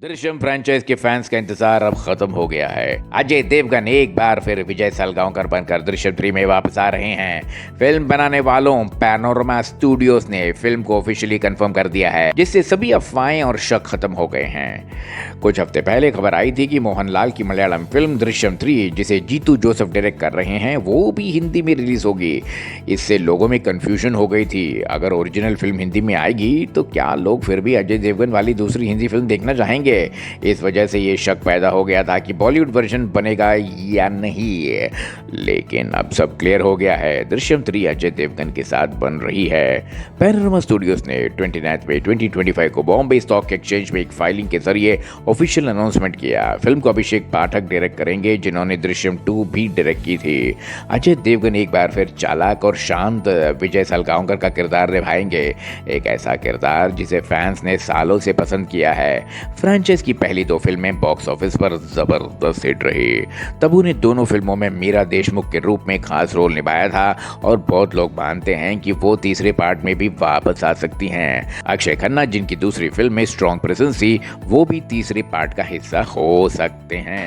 Drishyam franchise के fans का इंतजार अब खत्म हो गया है। अजय देवगन एक बार फिर विजय सालगांवकर बनकर दृश्यम 3 में वापस आ रहे हैं। फिल्म बनाने वालों पैनोरमा स्टूडियोज ने फिल्म को ऑफिशियली कंफर्म कर दिया है, जिससे सभी अफवाहें और शक खत्म हो गए हैं। कुछ हफ्ते पहले खबर आई थी कि मोहनलाल की मलयालम फिल्म दृश्यम 3, जिसे जीतू जोसेफ डायरेक्ट कर रहे हैं, वो भी हिंदी में रिलीज होगी। इससे लोगों में कंफ्यूजन हो गई थी। अगर ओरिजिनल फिल्म हिंदी में आएगी तो क्या लोग फिर भी अजय देवगन वाली दूसरी हिंदी फिल्म देखना चाहेंगे? इस वजह से ये शक पैदा हो गया था कि बॉलीवुड वर्जन बनेगा या नहीं। लेकिन अब सब क्लियर हो गया है। दृश्यम 3 अजय देवगन के साथ बन रही है। पैनोरमा स्टूडियोज ने 29 मई 2025 को बॉम्बे स्टॉक एक्सचेंज में एक फाइलिंग के जरिए ऑफिशियल अनाउंसमेंट किया। फिल्म को अभिषेक पाठक डायरेक्ट करेंगे, जिन्होंने दृश्यम 2 भी डायरेक्ट की थी। अजय देवगन एक बार फिर चालाक और शांत विजय सालगांवकर का किरदार निभाएंगे, एक ऐसा किरदार जिसे फैंस ने सालों से पसंद किया है। फ्रेंचाइज की पहली 2 फिल्में बॉक्स ऑफिस पर जबरदस्त हिट रही। तब उन्हें दोनों फिल्मों में मीरा देशमुख के रूप में खास रोल निभाया था और बहुत लोग मानते हैं कि वो तीसरे पार्ट में भी वापस आ सकती हैं। अक्षय खन्ना, जिनकी दूसरी फिल्म में स्ट्रॉन्ग प्रेजेंस थी, वो भी तीसरे पार्ट का हिस्सा हो सकते हैं।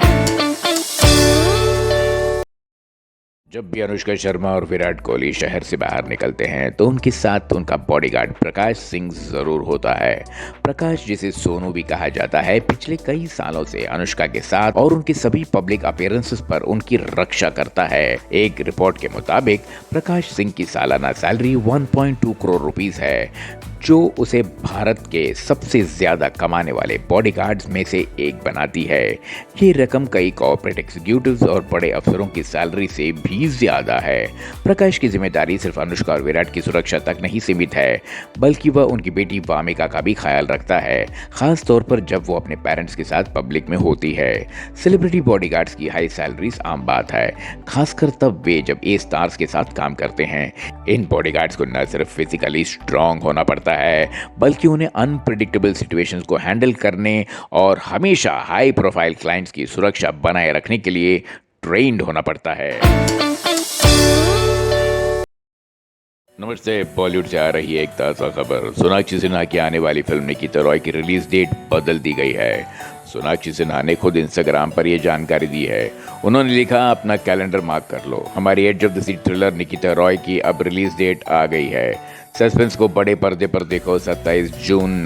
जब भी अनुष्का शर्मा और विराट कोहली शहर से बाहर निकलते हैं तो उनके साथ उनका बॉडीगार्ड प्रकाश सिंह जरूर होता है। प्रकाश, जिसे सोनू भी कहा जाता है, पिछले कई सालों से अनुष्का के साथ और उनके सभी पब्लिक अपीयरेंसेस पर उनकी रक्षा करता है। एक रिपोर्ट के मुताबिक प्रकाश सिंह की सालाना सैलरी 1.2 करोड़ रुपीस है, जो उसे भारत के सबसे ज्यादा कमाने वाले बॉडीगार्ड्स में से एक बनाती है। ये रकम कई कॉर्पोरेट एग्जीक्यूटिव्स और बड़े अफसरों की सैलरी से भी ज्यादा है। प्रकाश की जिम्मेदारी सिर्फ अनुष्का और विराट की सुरक्षा तक नहीं सीमित है, बल्कि वह उनकी बेटी वामिका का भी ख्याल रखता है, खास तौर पर जब वो अपने पेरेंट्स के साथ पब्लिक में होती है। सेलिब्रिटी बॉडीगार्ड्स की हाई सैलरीज आम बात है, खासकर तब वे जब ए स्टार्स के साथ काम करते हैं। इन बॉडीगार्ड्स को न सिर्फ फिजिकली स्ट्रांग होना पड़ता है, बल्कि उन्हें अनप्रेडिक्टेबल सिचुएशंस को हैंडल करने और हमेशा हाई प्रोफाइल क्लाइंट्स की सुरक्षा बनाए रखने के लिए ट्रेंड होना पड़ता है। नमस्ते, बॉलीवुड से आ रही है एक ताज़ा खबर। सोनाक्षी सिन्हा की आने वाली फिल्म निकिता रॉय की रिलीज डेट बदल दी गई है। सोनाक्षी सिन्हा ने खुद इंस्टाग्राम पर यह जानकारी दी है। उन्होंने लिखा, अपना कैलेंडर मार्क कर लो, हमारी edge of the seat thriller Nikita Roy की अब रिलीज डेट आ गई है। सस्पेंस को बड़े पर्दे पर देखो 27 जून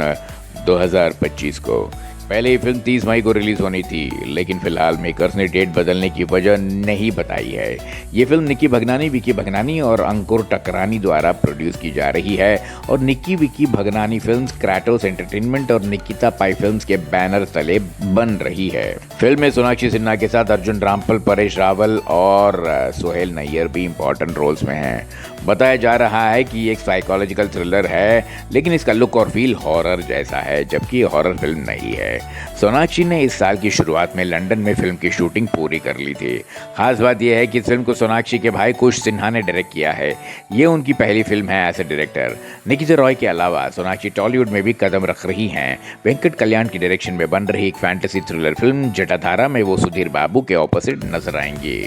2025 को। पहले ही फिल्म 30 मई को रिलीज होनी थी, लेकिन फिलहाल मेकर्स ने डेट बदलने की वजह नहीं बताई है। ये फिल्म निक्की भगनानी, विकी भगनानी और अंकुर टकरानी द्वारा प्रोड्यूस की जा रही है और Nikki Vicky Bhagnani films, Kratos entertainment और निकिता पाई फिल्म्स के बैनर तले बन रही है। फिल्म में सोनाक्षी सिन्हा के साथ अर्जुन रामपाल, परेश रावल और सोहेल नैयर भी इंपॉर्टेंट रोल्स में हैं। बताया जा रहा है कि ये एक साइकोलॉजिकल थ्रिलर है, लेकिन इसका लुक और फील हॉरर जैसा है, जबकि हॉरर फिल्म नहीं है। सोनाक्षी ने इस साल की शुरुआत में लंदन में फिल्म की शूटिंग पूरी कर ली थी। खास बात यह है कि इस फिल्म को सोनाक्षी के भाई कुश सिन्हा ने डायरेक्ट किया है। ये उनकी पहली फिल्म है as a director. Nikita Roy के अलावा सोनाक्षी टॉलीवुड में भी कदम रख रही हैं। वेंकट कल्याण की डायरेक्शन में बन रही एक फैंटेसी थ्रिलर फिल्म जटाधारा में वो सुधीर बाबू के ऑपोजिट नजर आएंगे।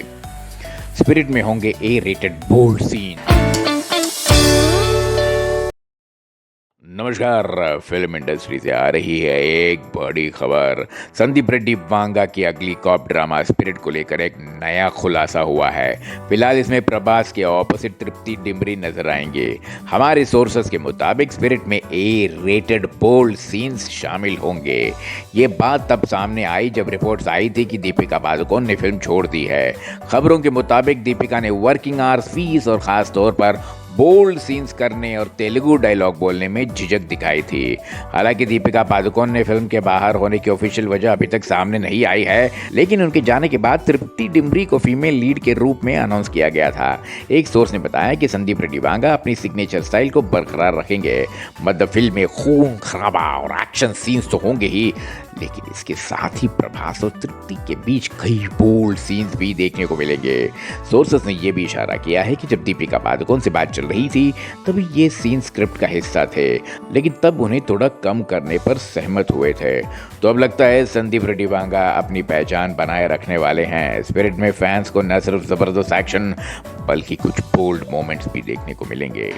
स्पिरिट में होंगे ए रेटेड बोल्ड सीन। नमस्कार, फिल्म इंडस्ट्री से आ रही है एक बड़ी खबर। संदीप रेड्डी वांगा की अगली कॉप ड्रामा स्पिरिट को लेकर एक नया खुलासा हुआ है। फिलहाल इसमें प्रभास के ऑपोजिट तृप्ति डिमरी नजर आएंगे। हमारे सोर्सेस के मुताबिक स्पिरिट में ए रेटेड बोल्ड सीन्स शामिल होंगे। ये बात तब सामने आई जब रिपोर्ट्स आई थी कि दीपिका पादुकोण ने फिल्म छोड़ दी है। खबरों के मुताबिक दीपिका ने वर्किंग आवर्स, फीस और खास तौर पर बोल्ड सीन्स करने और तेलुगु डायलॉग बोलने में झिझक दिखाई थी। हालांकि दीपिका पादुकोण ने फिल्म के बाहर होने की ऑफिशियल वजह अभी तक सामने नहीं आई है, लेकिन उनके जाने के बाद तृप्ति डिमरी को फीमेल लीड के रूप में अनाउंस किया गया था। एक सोर्स ने बताया कि संदीप रेड्डी वांगा अपनी सिग्नेचर स्टाइल को बरकरार रखेंगे। मतलब फिल्म में खून खराबा और एक्शन सीन्स तो होंगे ही, लेकिन इसके साथ ही प्रभास और तृप्ति के बीच कई बोल्ड सीन्स भी देखने को मिलेंगे। सोर्सेस ने यह भी इशारा किया है कि जब दीपिका पादुकोण से बात चल रही थी तभी ये सीन स्क्रिप्ट का हिस्सा थे, लेकिन तब उन्हें थोड़ा कम करने पर सहमत हुए थे। तो अब लगता है संदीप रेड्डी वांगा अपनी पहचान बनाए रखने वाले हैं। स्पिरिट में फैंस को न सिर्फ जबरदस्त एक्शन, बल्कि कुछ बोल्ड मोमेंट्स भी देखने को मिलेंगे।